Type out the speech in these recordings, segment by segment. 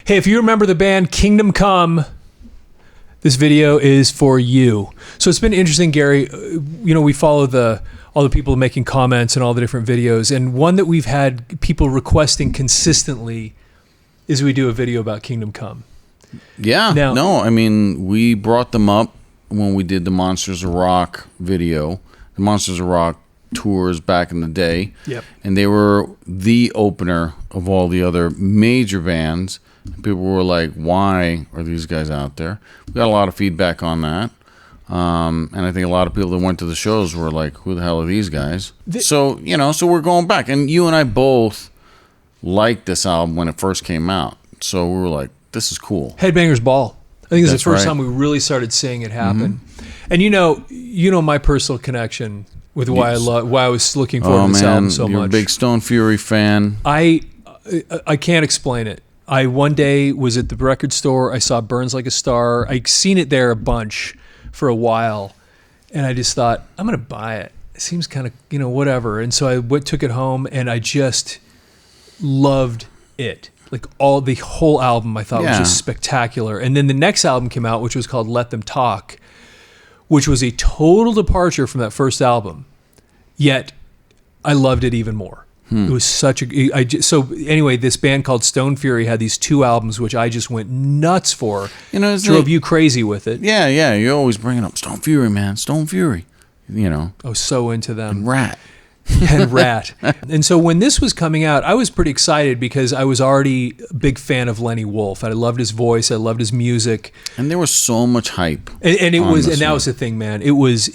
Hey, if you remember the band Kingdom Come, this video is for you. So it's been interesting, Gary. We follow all the people making comments and all the different videos. And one that we've had people requesting consistently is we do a video about Kingdom Come. Yeah. No, I mean, we brought them up when we did the Monsters of Rock video, the Monsters of Rock tours back in the day. Yep. And they were the opener of all the other major bands. People were like, why are these guys out there? We got a lot of feedback on that. And I think a lot of people that went to the shows were like, who the hell are these guys? So we're going back. And you and I both liked this album when it first came out. So we were like, this is cool. Headbangers Ball. I think it's the first right. time we really started seeing it happen. Mm-hmm. And you know my personal connection with why I was looking forward to this album so much. You're a big Stone Fury fan. I can't explain it. I one day was at the record store. I saw Burns Like a Star. I'd seen it there a bunch for a while, and I just thought, I'm going to buy it. It seems kind of, whatever. And so I took it home, and I just loved it. Like the whole album I thought was just spectacular. And then the next album came out, which was called Let Them Talk, which was a total departure from that first album. Yet I loved it even more. It was such so anyway, this band called Stone Fury had these two albums which I just went nuts for. Drove you crazy with it. Yeah, you're always bringing up Stone Fury, man. Stone Fury. I was so into them. And Rat. And Rat. And so when this was coming out, I was pretty excited because I was already a big fan of Lenny Wolf. I loved his voice. I loved his music. And there was so much hype. And that was the thing, man. It was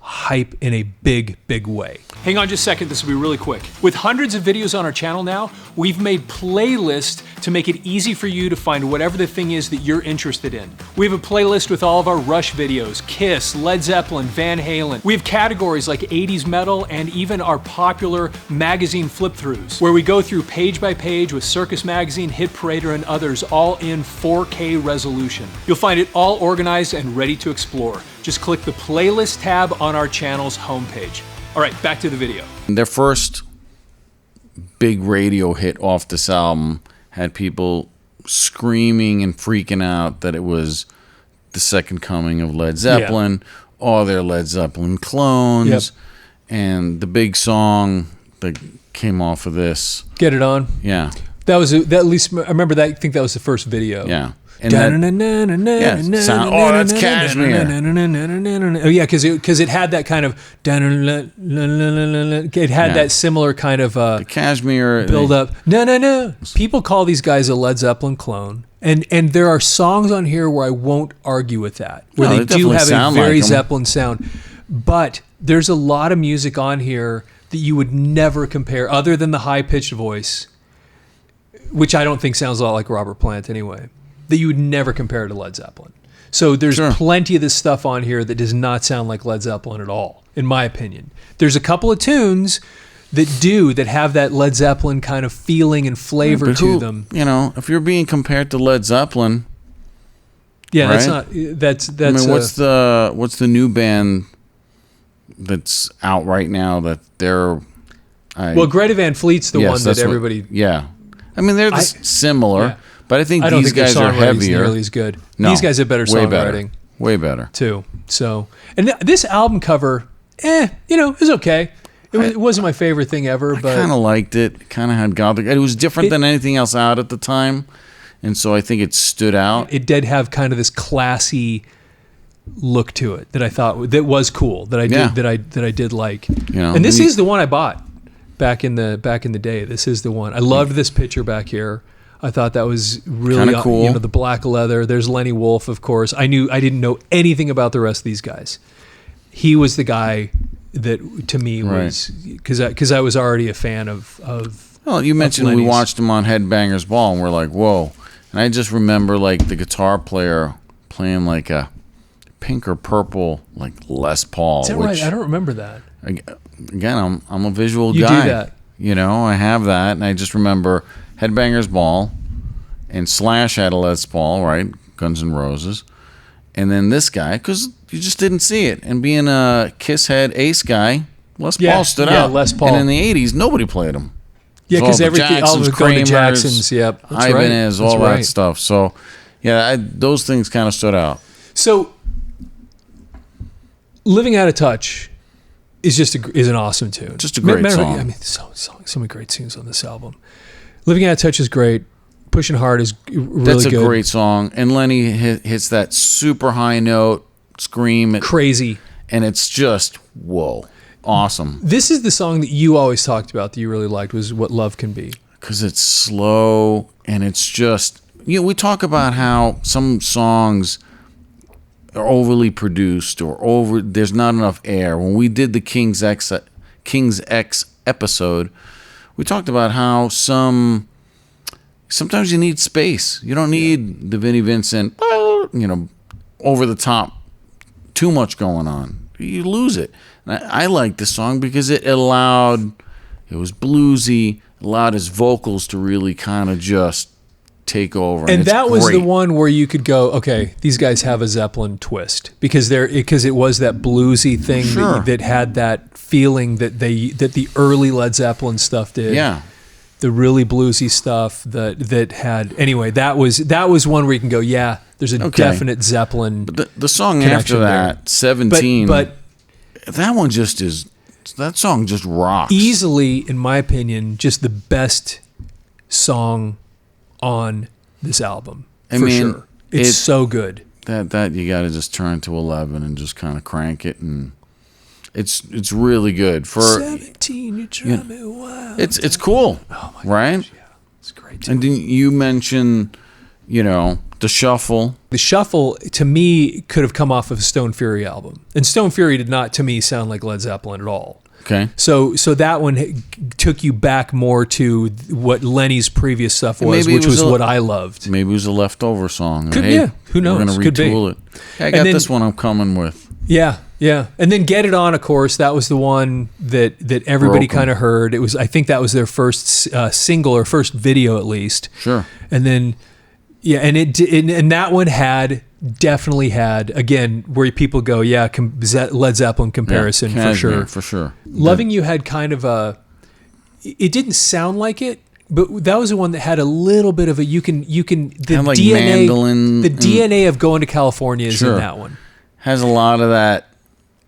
hype in a big, big way. Hang on just a second, this will be really quick. With hundreds of videos on our channel now, we've made playlists to make it easy for you to find whatever the thing is that you're interested in. We have a playlist with all of our Rush videos, Kiss, Led Zeppelin, Van Halen. We have categories like 80s metal and even our popular magazine flip-throughs, where we go through page by page with Circus Magazine, Hit Parader, and others, all in 4K resolution. You'll find it all organized and ready to explore. Just click the playlist tab on our channel's homepage. All right, back to the video. Their first big radio hit off this album had people screaming and freaking out that it was the second coming of Led Zeppelin, all their Led Zeppelin clones, Yep. and the big song that came off of this. Get It On? Yeah. That was, at least, I remember that, I think that was the first video. Yeah. And that's Cashmere. Oh yeah, because it had that kind of it had that similar kind of the Cashmere build up. No. People call these guys a Led Zeppelin clone, and there are songs on here where I won't argue with that, where they do have a very Zeppelin sound. But there's a lot of music on here that you would never compare, other than the high pitched voice, which I don't think sounds a lot like Robert Plant anyway, that you would never compare to Led Zeppelin. So there's plenty of this stuff on here that does not sound like Led Zeppelin at all, in my opinion. There's a couple of tunes that have that Led Zeppelin kind of feeling and flavor to them. If you're being compared to Led Zeppelin, right? that's I mean, what's the new band that's out right now that they're Greta Van Fleet's the one that everybody I mean they're similar. Yeah. But I think these guys are heavier. Nearly as good. These guys have better songwriting. Way better. Too. So, and this album cover, it was okay. It wasn't my favorite thing ever, but I kind of liked it. Kind of had gothic. It was different than anything else out at the time, and so I think it stood out. It did have kind of this classy look to it that I thought that was cool. That I did like. And this is the one I bought back in the day. This is the one. I loved this picture back here. I thought that was really cool. The black leather. There's Lenny Wolf, of course. I didn't know anything about the rest of these guys. He was the guy that, to me, was because I was already a fan of. Well, you mentioned we watched him on Headbangers Ball, and we're like, whoa! And I just remember like the guitar player playing like a pink or purple like Les Paul. Is that right? I don't remember that. Again, I'm a visual guy. You do that. I have that, and I just remember Headbangers Ball, and Slash had a Les Paul, right? Guns N' Roses. And then this guy, because you just didn't see it. And being a Kiss head Ace guy, Les Paul stood out. Les Paul. And in the 80s, nobody played him. Yeah, All because the everything, all Jacksons, of going to Kramers, Jackson's, yep. That's right. Ibanez, all That's that right. stuff. So, yeah, those things kind of stood out. So, Living Out of Touch is is an awesome tune. Just a great song. I mean, so many great tunes on this album. Living Out of Touch is great. Pushing Hard is really That's a good. great song. And Lenny hits that super high note, scream. Crazy. And it's just, whoa, awesome. This is the song that you always talked about that you really liked, was What Love Can Be. Because it's slow and it's just, we talk about how some songs are overly produced or there's not enough air. When we did the King's X episode, we talked about how sometimes you need space. You don't need the Vinnie Vincent, over the top, too much going on. You lose it. And I like this song because it was bluesy, allowed his vocals to really kind of just take over. And that was great. the one where you could go, okay, these guys have a Zeppelin twist, because it was that bluesy thing Sure. that had that feeling that the early Led Zeppelin stuff did. Yeah. The really bluesy stuff that had, anyway, that was one where you can go, yeah, there's a definite Zeppelin. But the song connection after that, there. 17, but that one just is, that song just rocks. easily, in my opinion, just the best song on this album. I for mean, sure. It's so good. That you got to just turn to 11 and just kind of crank it, and it's really good for 17. You drive me wild. It's cool. Oh my right? gosh, yeah, it's great. And then you mentioned, the Shuffle. The Shuffle, to me, could have come off of a Stone Fury album, and Stone Fury did not, to me, sound like Led Zeppelin at all. Okay. So that one took you back more to what Lenny's previous stuff was, which was what I loved. Maybe it was a leftover song. Could, Hey, yeah, who knows? We're going to Could be. retool it. Hey, I got this one I'm coming with. Yeah. And then Get It On, of course, that was the one that everybody kind of heard. I think that was their first single, or first video at least. Sure. And then, yeah, and that one definitely had, again, where people go, yeah, Led Zeppelin comparison, for sure. For sure. Loving You had kind of it didn't sound like it, but that was the one that had a little bit of the like DNA, mandolin DNA of Going to California is in that one. Has a lot of that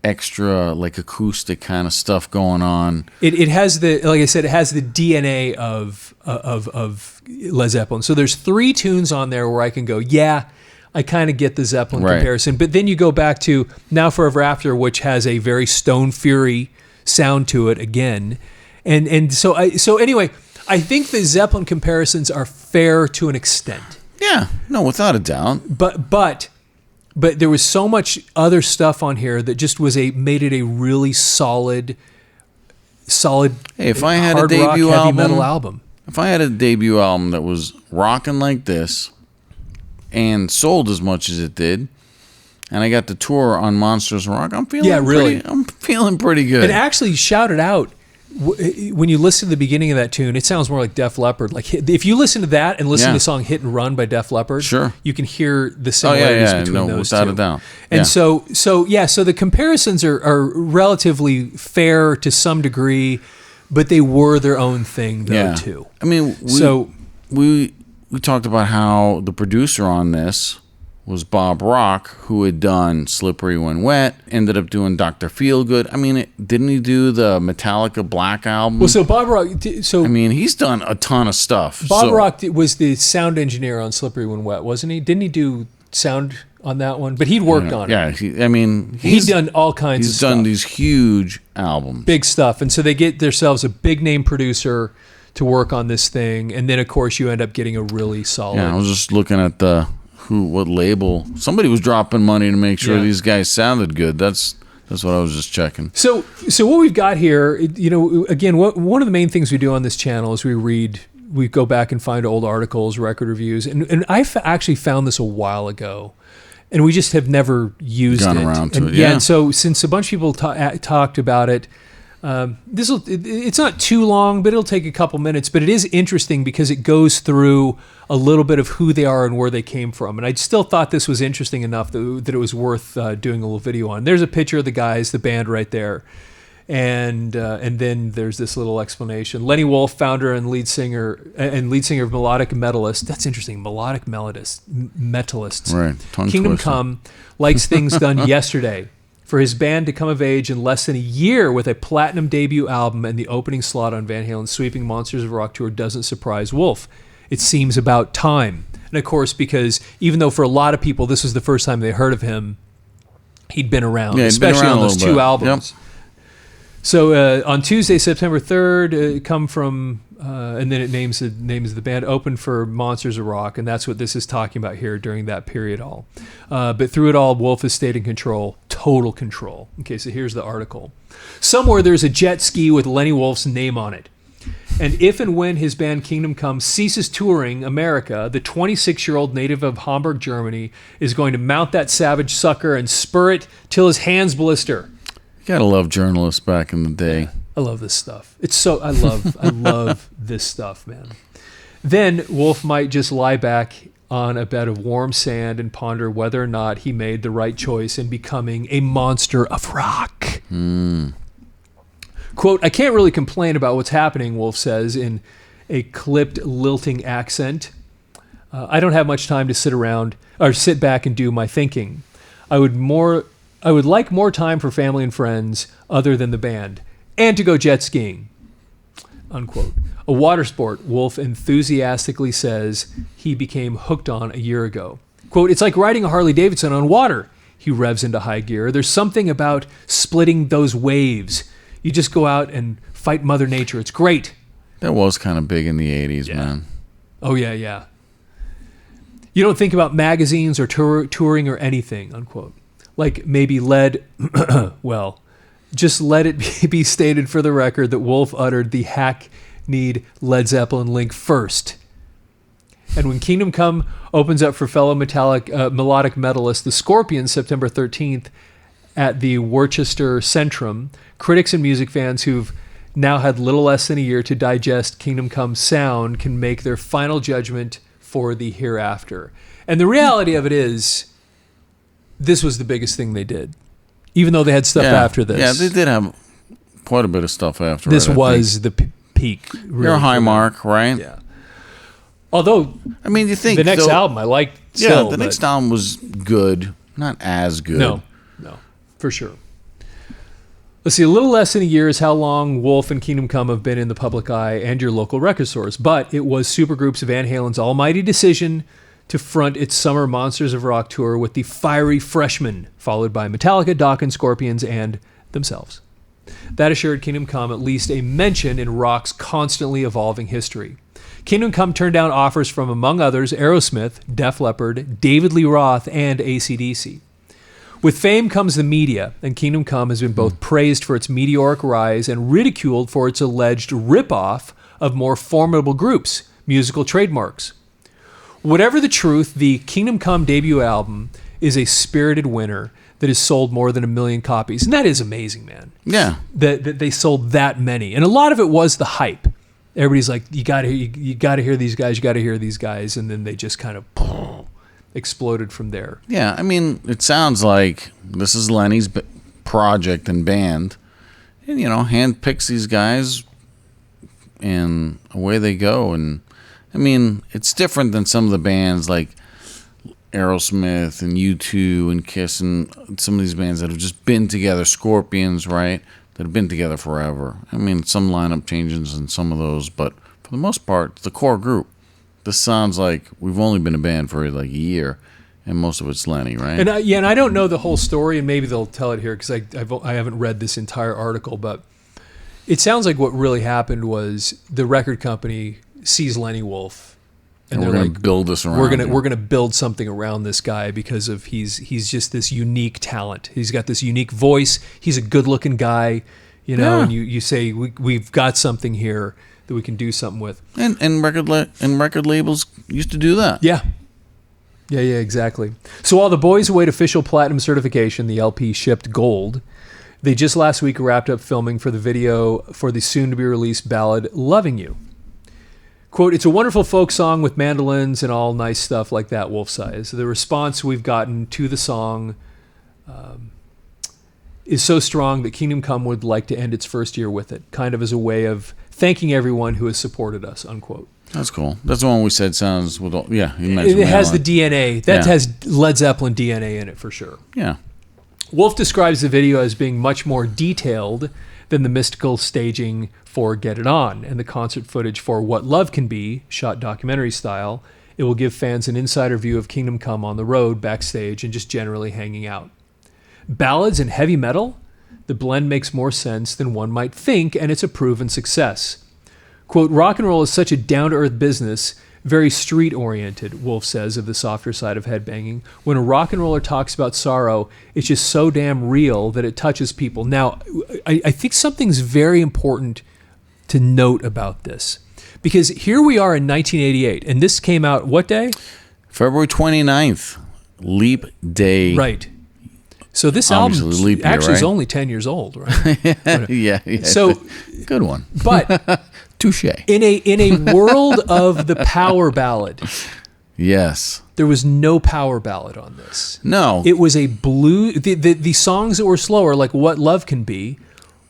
extra, like, acoustic kind of stuff going on. It has like I said, it has the DNA of Led Zeppelin. So there's 3 tunes on there where I can go, yeah, I kind of get the Zeppelin comparison. But then you go back to Now Forever After, which has a very Stone Fury sound to it again. And so anyway, I think the Zeppelin comparisons are fair to an extent. Yeah, no, without a doubt. But there was so much other stuff on here that just made it a really solid. Hey, if I had a hard rock, debut heavy album, metal album. If I had a debut album that was rocking like this and sold as much as it did, and I got to tour on Monsters Rock, I'm feeling pretty good. And actually, shout it out. When you listen to the beginning of that tune, it sounds more like Def Leppard. Like, if you listen to that and listen to the song "Hit and Run" by Def Leppard, sure, you can hear the similarities between those two. Without a doubt. And so the comparisons are relatively fair to some degree, but they were their own thing though too. I mean, we talked about how the producer on this was Bob Rock, who had done Slippery When Wet, ended up doing Dr. Feelgood. I mean, didn't he do the Metallica Black album? Well, so Bob Rock... I mean, he's done a ton of stuff. Bob Rock was the sound engineer on Slippery When Wet, wasn't he? Didn't he do sound on that one? But he'd worked on it. Yeah, he's done all kinds of stuff. He's done these huge albums. Big stuff. And so they get themselves a big-name producer to work on this thing, and then, of course, you end up getting a really solid... Yeah, I was just looking at what label. Somebody was dropping money to make sure these guys sounded good. That's what I was just checking. So what we've got here, again, one of the main things we do on this channel is we go back and find old articles, record reviews, and I actually found this a while ago, and we just have never used Gone it. around to it. Yeah, and so since a bunch of people talked about it, it's not too long, but it'll take a couple minutes. But it is interesting because it goes through a little bit of who they are and where they came from. And I still thought this was interesting enough that it was worth doing a little video on. There's a picture of the guys, the band right there. And then there's this little explanation. Lenny Wolf, founder and lead singer of Melodic Metallist. That's interesting. Melodic Metallists. Right. Tongue Kingdom twister. Come likes things done yesterday. For his band to come of age in less than a year with a platinum debut album and the opening slot on Van Halen's sweeping Monsters of Rock tour doesn't surprise Wolf. It seems about time. And of course, because even though for a lot of people this was the first time they heard of him, he'd been around, especially on those two albums. Yep. So on Tuesday, September 3rd, come from, and then it names the band, opened for Monsters of Rock, and that's what this is talking about here during that period all. But through it all, Wolf has stayed in control, total control. Okay, so here's the article. Somewhere there's a jet ski with Lenny Wolf's name on it. And if and when his band Kingdom Come ceases touring America, the 26-year-old native of Hamburg, Germany, is going to mount that savage sucker and spur it till his hands blister. You gotta love journalists back in the day. I love this stuff. I love this stuff, man. Then Wolf might just lie back on a bed of warm sand and ponder whether or not he made the right choice in becoming a monster of rock. Quote, I can't really complain about what's happening, Wolf says in a clipped, lilting accent. I don't have much time to sit back and do my thinking. I would like more time for family and friends other than the band, and to go jet skiing, unquote. A water sport, Wolf enthusiastically says he became hooked on a year ago. Quote, it's like riding a Harley Davidson on water. He revs into high gear. There's something about splitting those waves. You just go out and fight Mother Nature. It's great. That was kind of big in the 80s, Yeah. man. Oh, yeah, yeah. You don't think about magazines or touring or anything, unquote. Like maybe well, just let it be stated for the record that Wolf uttered the hackneyed Led Zeppelin link first. And when Kingdom Come opens up for fellow melodic metalist The Scorpions September 13th at the Worcester Centrum, critics and music fans who've now had little less than a year to digest Kingdom Come's sound can make their final judgment for the hereafter. And the reality of it is, this was the biggest thing they did, even though they had stuff after this. Yeah, they did have quite a bit of stuff after this it, I was think. the peak. Really, You're a high for them. mark, right? Yeah. Although, I mean, you think the next though- album I liked Yeah, still. the but next album was good, not as good. No, for sure. Let's see, a little less than a year is how long Wolf and Kingdom Come have been in the public eye and your local record stores. But it was supergroups Van Halen's almighty decision to front its summer Monsters of Rock tour with the Fiery Freshmen, followed by Metallica, Dokken, Scorpions, and themselves. That assured Kingdom Come at least a mention in rock's constantly evolving history. Kingdom Come turned down offers from, among others, Aerosmith, Def Leppard, David Lee Roth, and AC/DC. With fame comes the media, and Kingdom Come has been both praised for its meteoric rise and ridiculed for its alleged rip-off of more formidable groups, musical trademarks. Whatever the truth, the Kingdom Come debut album is a spirited winner that has sold more than 1 million copies. And that is amazing, man. Yeah. That they sold that many. And a lot of it was the hype. Everybody's like, you gotta hear these guys, you gotta hear these guys. And then they just kind of exploded from there. Yeah, I mean, it sounds like this is Lenny's project and band. And, handpicks these guys and away they go. And, I mean, it's different than some of the bands like Aerosmith and U2 and Kiss and some of these bands that have just been together, Scorpions, right, that have been together forever. I mean, some lineup changes in some of those, but for the most part, it's the core group. This sounds like we've only been a band for like a year, and most of it's Lenny, right? And I don't know the whole story, and maybe they'll tell it here because I haven't read this entire article, but it sounds like what really happened was the record company sees Lenny Wolf, and they're we're going like, to build this around. We're gonna build something around this guy because of he's just this unique talent. He's got this unique voice. He's a good-looking guy, and you say we've got something here that we can do something with. And record labels used to do that. Yeah, exactly. So while the boys await official platinum certification, the LP shipped gold. They just last week wrapped up filming for the video for the soon-to-be-released ballad "Loving You." Quote, it's a wonderful folk song with mandolins and all nice stuff like that, Wolf says. The response we've gotten to the song is so strong that Kingdom Come would like to end its first year with it, kind of as a way of thanking everyone who has supported us, unquote. That's cool. That's the one we said sounds with all, yeah. You It has the DNA. That Yeah. has Led Zeppelin DNA in it for sure. Yeah. Wolf describes the video as being much more detailed than the mystical staging for Get It On and the concert footage for What Love Can Be, shot documentary style. It will give fans an insider view of Kingdom Come on the road, backstage, and just generally hanging out. Ballads and heavy metal? The blend makes more sense than one might think, and it's a proven success. Quote, rock and roll is such a down-to-earth business, very street-oriented, Wolf says of the softer side of headbanging. When a rock and roller talks about sorrow, it's just so damn real that it touches people. Now, I think something's very important to note about this. Because here we are in 1988, and this came out what day? February 29th, Leap Day. Right. So this Obviously, album leap year, actually is right? only 10 years old, right? yeah. So, good one. but Touche. in a world of the power ballad, Yes. there was no power ballad on this. No. It was a blue. The songs that were slower, like "What Love Can Be,"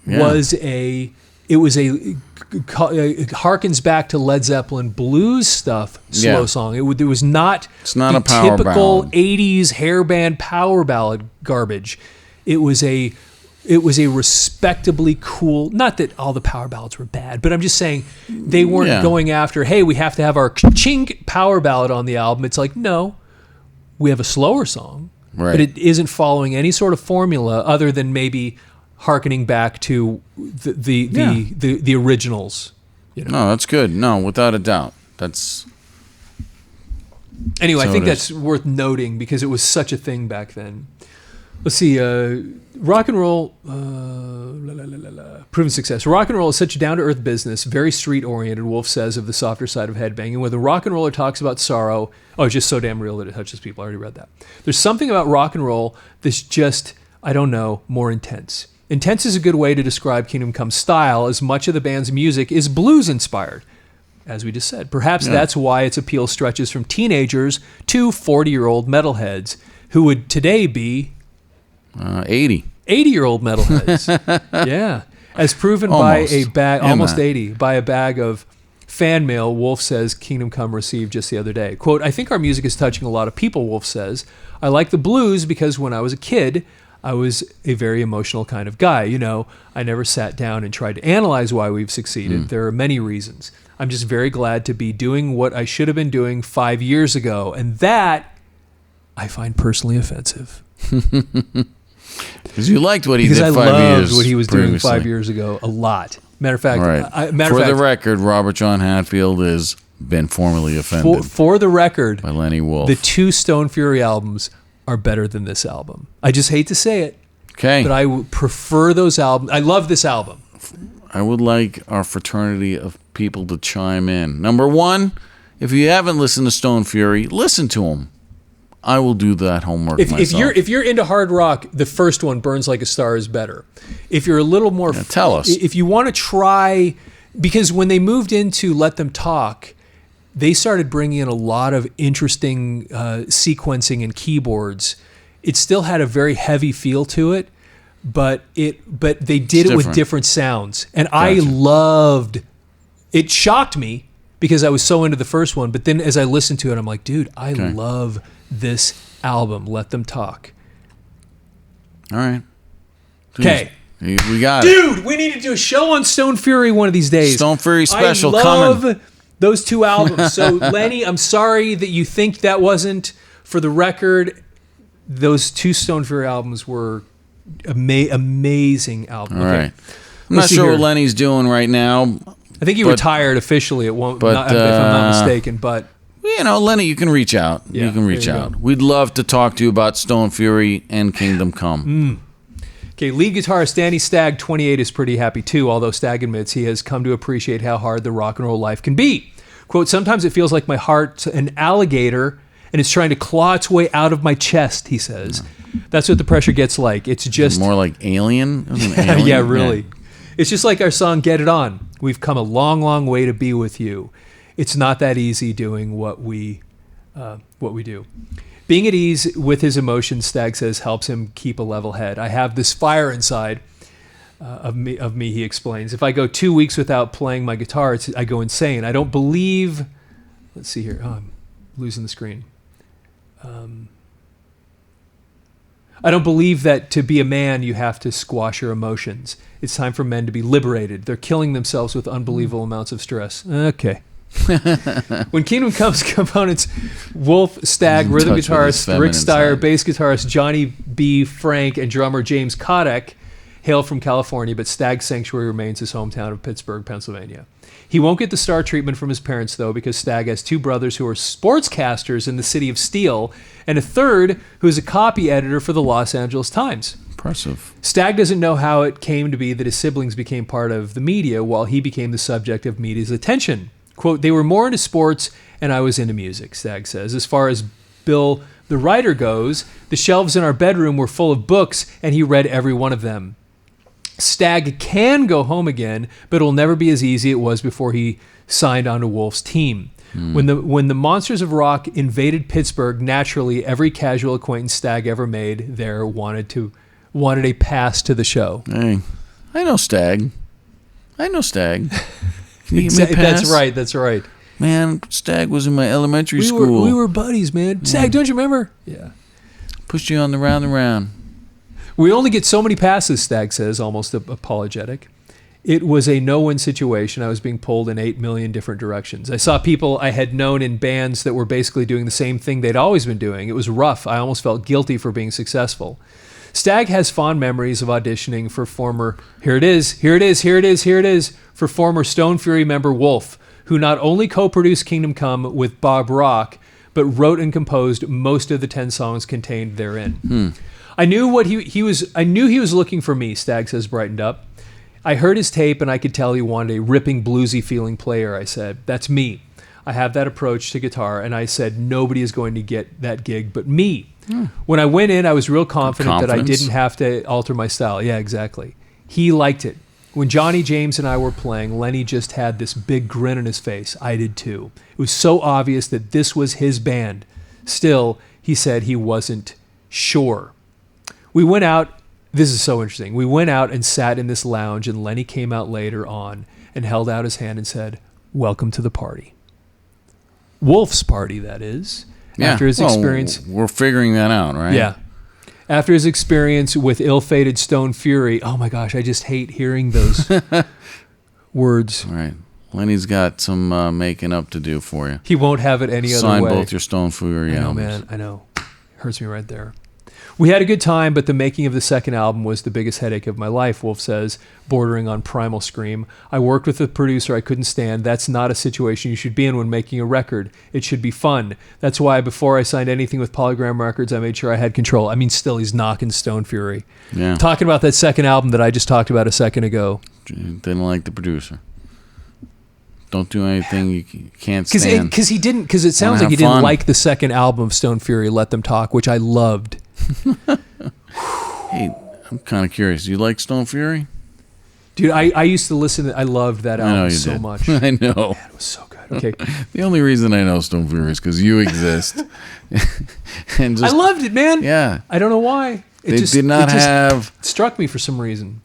was a. It was a harkens back to Led Zeppelin blues stuff. Slow song. It was not. It's not the a power typical ballad. 80s hairband power ballad garbage. It was a respectably cool. Not that all the power ballads were bad, but I'm just saying they weren't going after. Hey, we have to have our chink power ballad on the album. It's like no, we have a slower song, but it isn't following any sort of formula other than maybe hearkening back to the originals. You know? No, that's good. No, without a doubt. That's anyway. So I think it that's worth noting because it was such a thing back then. Let's see. Rock and roll, proven success. Rock and roll is such a down-to-earth business, very street-oriented, Wolf says of the softer side of headbanging. When the rock and roller talks about sorrow, it's just so damn real that it touches people. I already read that. There's something about rock and roll that's just, I don't know, more intense. Intense is a good way to describe Kingdom Come's style, as much of the band's music is blues-inspired, as we just said. Perhaps that's why its appeal stretches from teenagers to 40-year-old metalheads, who would today be 80. 80-year-old metalheads. Yeah. As proven by a bag, almost 80, by a bag of fan mail Wolf says Kingdom Come received just the other day. Quote, I think our music is touching a lot of people, Wolf says. I like the blues because when I was a kid, I was a very emotional kind of guy. You know, I never sat down and tried to analyze why we've succeeded. There are many reasons. I'm just very glad to be doing what I should have been doing 5 years ago. And that I find personally offensive. Because you liked what he did 5 years Because I loved what he was doing previously. 5 years ago a lot. Matter of fact, Right. For the record, Robert John Hadfield has been formally offended for the record, by Lenny Wolf. the two Stone Fury albums are better than this album. I just hate to say it, Okay. but I would prefer those albums. I love this album. I would like our fraternity of people to chime in. Number one, if you haven't listened to Stone Fury, listen to them. I will do that homework myself. If you're into hard rock, the first one, Burns Like a Star, is better. If you're a little more, tell us. If you want to try, because when they moved into Let Them Talk, they started bringing in a lot of interesting sequencing and keyboards. It still had a very heavy feel to it, but they did it with different sounds, and I loved. It shocked me because I was so into the first one, but then as I listened to it, I'm like, dude, I love this album. Let Them Talk. All right. Okay. We got Dude, we need to do a show on Stone Fury one of these days. Stone Fury special I love coming. those two albums. So, Lenny, I'm sorry that you think that wasn't. For the record, those two Stone Fury albums were amazing albums. All okay. right. I'm not sure what Lenny's doing right now. I think he retired officially at one, if I'm not mistaken. But you know, Lenny, you can reach out. Yeah, you can reach there you out. go. We'd love to talk to you about Stone Fury and Kingdom Come. okay, lead guitarist Danny Stag, 28, is pretty happy too, although Stag admits he has come to appreciate how hard the rock and roll life can be. Quote, sometimes it feels like my heart's an alligator and it's trying to claw its way out of my chest, he says. That's what the pressure gets like. It's just... More like Alien? Isn't it Alien? Yeah, really. It's just like our song, Get It On. We've come a long, long way to be with you. It's not that easy doing what we what we do. Being at ease with his emotions, Stag says, helps him keep a level head. I have this fire inside of me, he explains. If I go 2 weeks without playing my guitar, I go insane. I don't believe... Let's see here. Oh, I'm losing the screen. I don't believe that to be a man, you have to squash your emotions. It's time for men to be liberated. They're killing themselves with unbelievable amounts of stress. Okay. When Kingdom Come's components, Wolf, Stag, rhythm guitarist Rick Steyer, bass guitarist Johnny B. Frank, and drummer James Kodak hail from California, but Stag's sanctuary remains his hometown of Pittsburgh, Pennsylvania. He won't get the star treatment from his parents, though, because Stag has 2 brothers who are sportscasters in the City of Steel, and a third who is a copy editor for the Los Angeles Times. Impressive. Stag doesn't know how it came to be that his siblings became part of the media while he became the subject of media's attention. Quote, they were more into sports and I was into music, Stag says. As far as Bill, the writer, goes, the shelves in our bedroom were full of books and he read every one of them. Stag can go home again, but it'll never be as easy as it was before he signed onto Wolf's team. When the Monsters of Rock invaded Pittsburgh, naturally every casual acquaintance Stag ever made there wanted a pass to the show. Hey, I know Stag. Can you give me a pass? That's right. Man, Stag was in my elementary school. We were buddies, man. Stag, don't you remember? Yeah. Pushed you on the round and round. We only get so many passes, Stag says, almost apologetic. It was a no-win situation. I was being pulled in 8 million different directions. I saw people I had known in bands that were basically doing the same thing they'd always been doing. It was rough. I almost felt guilty for being successful. Stag has fond memories of auditioning for former, for former Stone Fury member Wolf, who not only co-produced Kingdom Come with Bob Rock, but wrote and composed most of the 10 songs contained therein. I knew he was looking for me, Stag says, brightened up. I heard his tape and I could tell he wanted a ripping, bluesy feeling player, I said. That's me. I have that approach to guitar, and I said nobody is going to get that gig but me. When I went in, I was real confident that I didn't have to alter my style. Yeah, exactly. He liked it. When Johnny, James, and I were playing, Lenny just had this big grin on his face. I did too. It was so obvious that this was his band. Still, he said he wasn't sure. We went out. This is so interesting. We went out and sat in this lounge, and Lenny came out later on and held out his hand and said, "Welcome to the party." Wolf's party, that is. Yeah. After his experience. We're figuring that out, right? Yeah. After his experience with ill-fated Stone Fury. Oh my gosh, I just hate hearing those words. All right. Lenny's got some making up to do for you. He won't have it any other way. Sign both your Stone Fury albums. Man, I know. Hurts me right there. We had a good time, but the making of the second album was the biggest headache of my life, Wolf says, bordering on primal scream. I worked with a producer I couldn't stand. That's not a situation you should be in when making a record. It should be fun. That's why before I signed anything with Polygram Records, I made sure I had control. I mean, still, he's knocking Stone Fury. Yeah. Talking about that second album that I just talked about a second ago. Didn't like the producer. Don't do anything you can't stand. Because it sounds like he didn't like the second album of Stone Fury, Let Them Talk, which I loved. Hey, I'm kind of curious. Do you like Stone Fury? Dude, I used to listen. I loved that album so much. I know. Man, it was so good. Okay. The only reason I know Stone Fury is because you exist. And I loved it, man. Yeah. I don't know why. It struck me for some reason.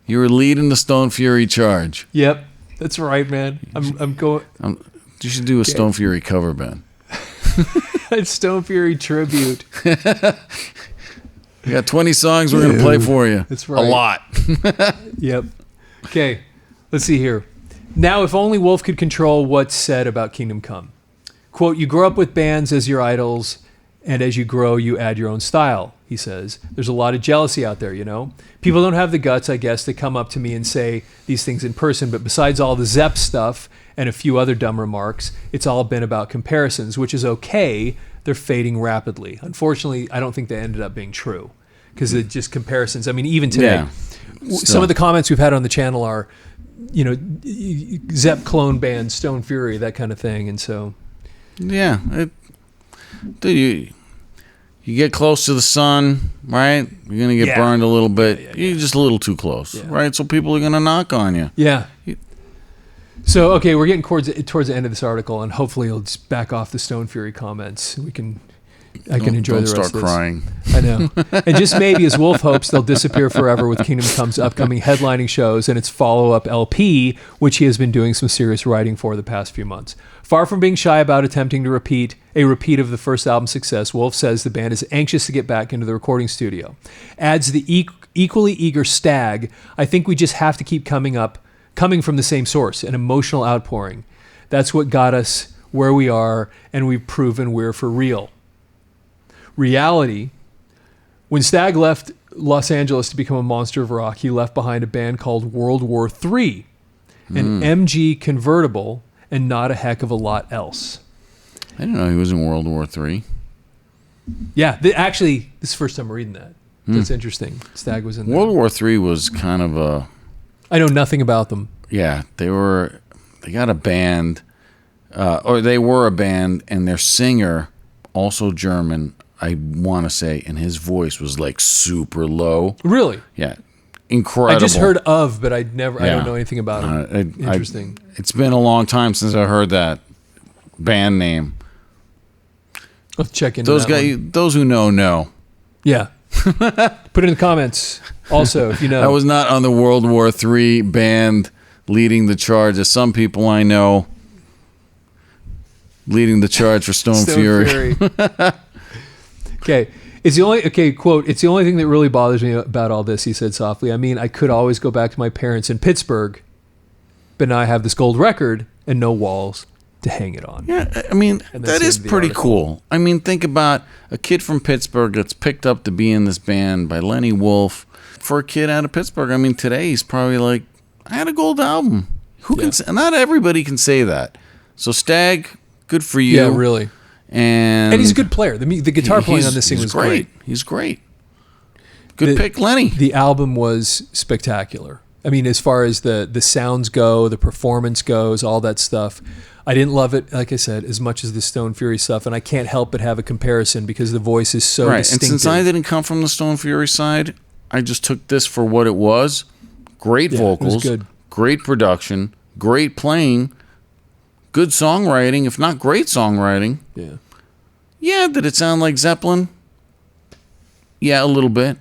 You were leading the Stone Fury charge. Yep. That's right, man. I'm going. You should do a Stone Fury cover band. It's Stone Fury tribute. We got 20 songs we're going to play for you. That's right. A lot. Yep. Okay. Let's see here. Now, if only Wolf could control what's said about Kingdom Come. Quote, you grow up with bands as your idols, and as you grow, you add your own style, he says. There's a lot of jealousy out there, you know? People don't have the guts, I guess, to come up to me and say these things in person, but besides all the Zepp stuff and a few other dumb remarks, it's all been about comparisons, which is okay. They're fading rapidly. Unfortunately, I don't think they ended up being true because it's just comparisons. I mean, even today, some of the comments we've had on the channel are, you know, Zepp clone band, Stone Fury, that kind of thing. And so... Yeah. You get close to the sun, right? You're going to get burned a little bit. You're just a little too close, right? So people are going to knock on you. Yeah. So, okay, we're getting towards the end of this article, and hopefully it'll just back off the Stone Fury comments. I can enjoy the rest of this. Don't start crying. I know. And just maybe, as Wolf hopes, they'll disappear forever with Kingdom Come's upcoming headlining shows and its follow-up LP, which he has been doing some serious writing for the past few months. Far from being shy about attempting to repeat of the first album's success, Wolf says the band is anxious to get back into the recording studio. Adds the equally eager Stag, I think we just have to keep coming from the same source, an emotional outpouring. That's what got us where we are, and we've proven we're for real. Reality, when Stag left Los Angeles to become a monster of rock, he left behind a band called World War III, an MG convertible, and not a heck of a lot else. I didn't know he was in World War III. Yeah, actually, this is the first time I'm reading that. That's interesting. Stag was in there. World War III was kind of a... I know nothing about them. Yeah, they got a band, or they were a band, and their singer, also German, I want to say, and his voice was like super low. Really? Yeah. Incredible. I just heard of, but I don't know anything about him. Interesting. It's been a long time since I heard that band name. Let's check into those that guys. one. Those who know. Yeah. Put it in the comments. Also, if you know. I was not on the World War III band leading the charge, as some people I know leading the charge for Stone Fury. Okay. Quote, it's the only thing that really bothers me about all this, he said softly. I mean, I could always go back to my parents in Pittsburgh, but now I have this gold record and no walls to hang it on. Yeah, I mean, that is pretty cool. I mean, think about a kid from Pittsburgh that's picked up to be in this band by Lenny Wolf. For a kid out of Pittsburgh, I mean, today he's probably like, I had a gold album. Who can say? Not everybody can say that. So Stag, good for you. Yeah, really. And he's a good player. The guitar playing on this thing was great. He's great. Good pick, Lenny. The album was spectacular. I mean, as far as the sounds go, the performance goes, all that stuff. I didn't love it, like I said, as much as the Stone Fury stuff, and I can't help but have a comparison because the voice is so distinctive. And since I didn't come from the Stone Fury side, I just took this for what it was. Great vocals, it was good. Great production, great playing, good songwriting, if not great songwriting. Yeah. Yeah, did it sound like Zeppelin? Yeah, a little bit.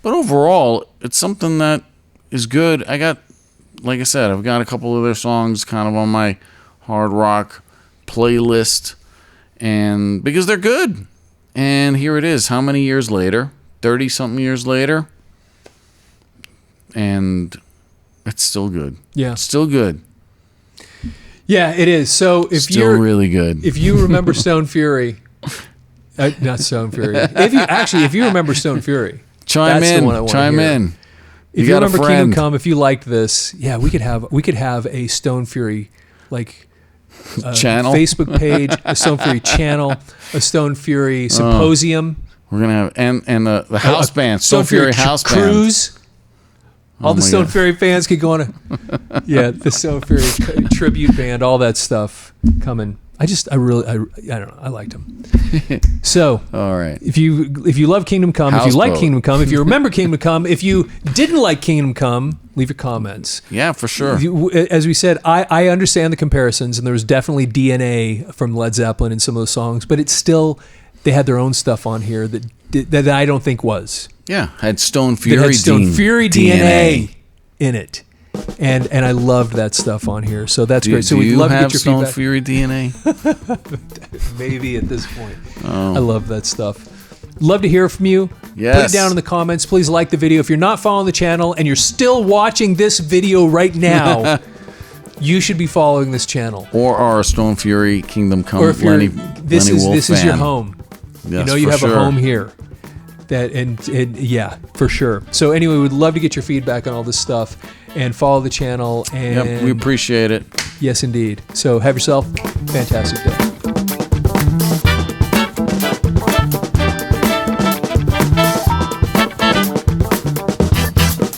But overall, it's something that is good. Like I said, I've got a couple of their songs kind of on my hard rock playlist, and because they're good. And here it is. How many years later? 30-something years later. And it's still good. Yeah. It's still good. Yeah, it is. So if you're really good. If you remember Stone Fury, not Stone Fury. If you remember Stone Fury, chime in. If you remember Kingdom Come, if you liked this, yeah, we could have a Stone Fury channel, Facebook page, a Stone Fury channel, a Stone Fury symposium. We're gonna have and the house band, Stone Fury house band cruise. All the Stone Fury fans could go on the Stone Fury tribute band, all that stuff coming. I don't know. I liked him. So, all right. If you love Kingdom Come, if you like Kingdom Come, if you remember Kingdom Come, if you didn't like Kingdom Come, leave your comments. Yeah, for sure. As we said, I understand the comparisons, and there was definitely DNA from Led Zeppelin in some of the songs, but it's still, they had their own stuff on here that I don't think was. Yeah, had Stone Fury DNA in it. And I loved that stuff on here. So that's great. So we'd love to get your Stone feedback. Fury DNA? Maybe at this point. I love that stuff. Love to hear from you. Yes. Put it down in the comments. Please like the video. If you're not following the channel and you're still watching this video right now, you should be following this channel. Or our Stone Fury Kingdom Come Lenny Wolf This is your home. Yes, you have a home here. And yeah, for sure. So anyway, we'd love to get your feedback on all this stuff and follow the channel. And we appreciate it. Yes, indeed. So have yourself a fantastic day.